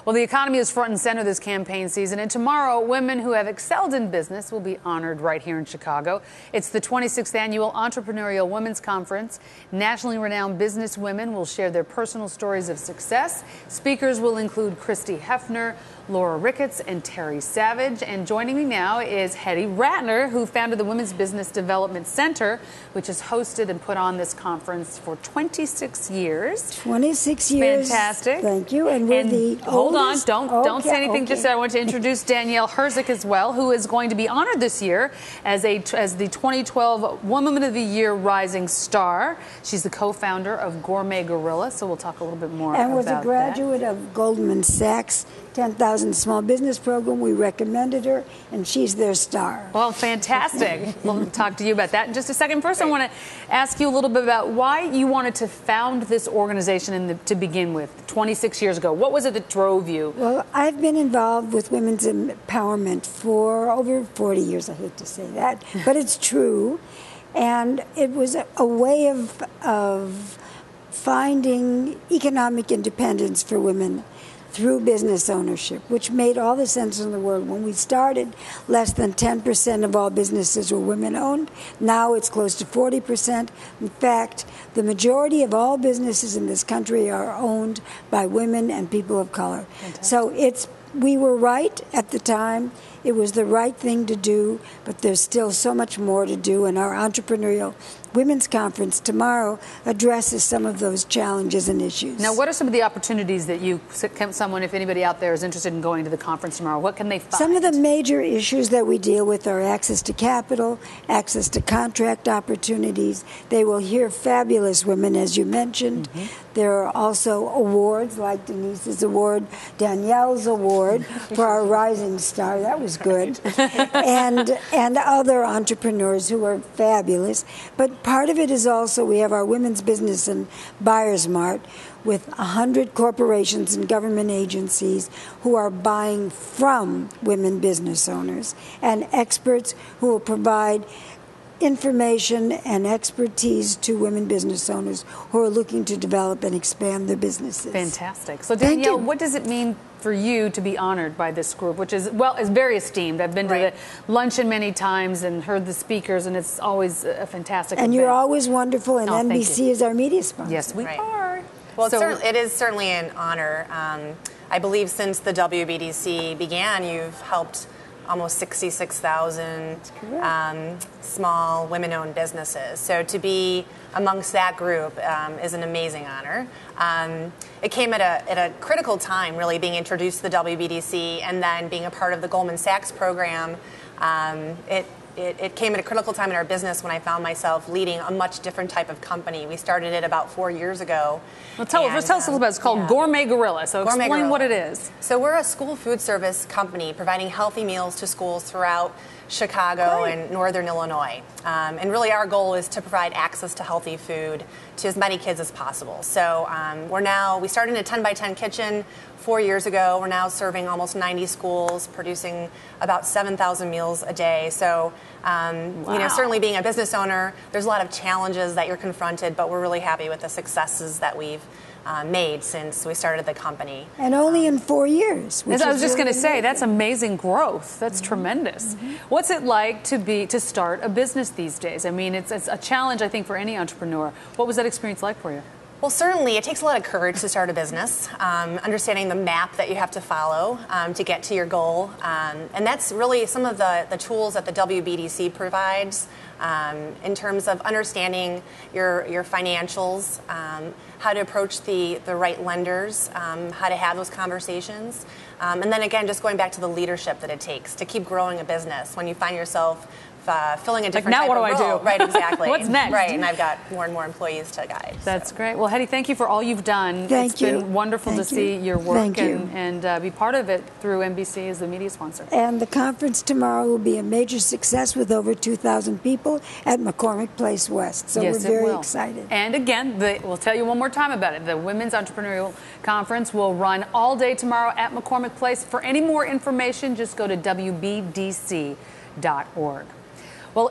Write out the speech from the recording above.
Well, the economy is front and center this campaign season, and tomorrow, women who have excelled in business will be honored right here in Chicago. It's the 26th annual Entrepreneurial Women's Conference. Nationally renowned business women will share their personal stories of success. Speakers will include Hedy Ratner, Laura Ricketts, and Terry Savage. And joining me now is Hedy Ratner, who founded the Women's Business Development Center, which has hosted and put on this conference for 26 years. 26 years. Fantastic. Thank you. And we're the hold oldest. on, don't say anything. Just I want to introduce Danielle Hrzic as well, who is going to be honored this year as the 2012 Woman of the Year Rising Star. She's the co-founder of Gourmet Gorilla, so we'll talk a little bit more about that. And was a graduate of Goldman Sachs 10,000 Small Business Program. We recommended her, and she's their star. Well, fantastic. We'll talk to you about that in just a second. First, I want to ask you a little bit about why you wanted to found this organization to begin with 26 years ago. What was it that drove you? Well, I've been involved with women's empowerment for over 40 years. I hate to say that, but it's true. And it was a way of finding economic independence for women through business ownership, which made all the sense in the world. When we started, less than 10% of all businesses were women-owned. Now it's close to 40%. In fact, the majority of all businesses in this country are owned by women and people of color. Fantastic. So we were right at the time. It was the right thing to do, but there's still so much more to do, and our Entrepreneurial Women's Conference tomorrow addresses some of those challenges and issues. Now, what are some of the opportunities that if anybody out there is interested in going to the conference tomorrow, what can they find? Some of the major issues that we deal with are access to capital, access to contract opportunities. They will hear fabulous women, as you mentioned. There are also awards like Denise's award, Danielle's award for our Rising Star. That was good. and other entrepreneurs who are fabulous. But part of it is also we have our Women's Business and Buyers Mart with 100 corporations and government agencies who are buying from women business owners and experts who will provide information and expertise to women business owners who are looking to develop and expand their businesses. Fantastic. So Danielle, what does it mean for you to be honored by this group, which is very esteemed? I've been to the luncheon many times and heard the speakers, and it's always a fantastic event. You're always wonderful, and NBC is our media sponsor. Yes, we are. Well, it is certainly an honor. I believe since the WBDC began, you've helped almost 66,000 small women-owned businesses. So to be amongst that group is an amazing honor. It came at a critical time, really, being introduced to the WBDC and then being a part of the Goldman Sachs program. It came at a critical time in our business when I found myself leading a much different type of company. We started it about 4 years ago. Well, tell us a little bit about it. It's called Gourmet Gorilla. So explain what it is. So we're a school food service company providing healthy meals to schools throughout Chicago and northern Illinois. And really our goal is to provide access to healthy food to as many kids as possible. So we started in a 10 by 10 kitchen 4 years ago. We're now serving almost 90 schools, producing about 7,000 meals a day. So, certainly being a business owner, there's a lot of challenges that you're confronted, but we're really happy with the successes that we've made since we started the company. And only in 4 years. I was just going to say, that's amazing growth. That's tremendous. What's it like to start a business these days? I mean, it's a challenge, I think, for any entrepreneur. What was that experience like for you? Well, certainly, it takes a lot of courage to start a business, understanding the map that you have to follow to get to your goal. And that's really some of the tools that the WBDC provides in terms of understanding your financials, how to approach the right lenders, how to have those conversations. And then again, just going back to the leadership that it takes to keep growing a business when you find yourself filling a different type of role. Now what do I do? Right, exactly. What's next? Right, and I've got more and more employees to guide. That's great. Well, Hedy, thank you for all you've done. It's been wonderful to see your work and be part of it through NBC as the media sponsor. And the conference tomorrow will be a major success with over 2,000 people at McCormick Place West. So we're very excited. And again, we'll tell you one more time about it. The Women's Entrepreneurial Conference will run all day tomorrow at McCormick Place. For any more information, just go to WBDC.org. Well,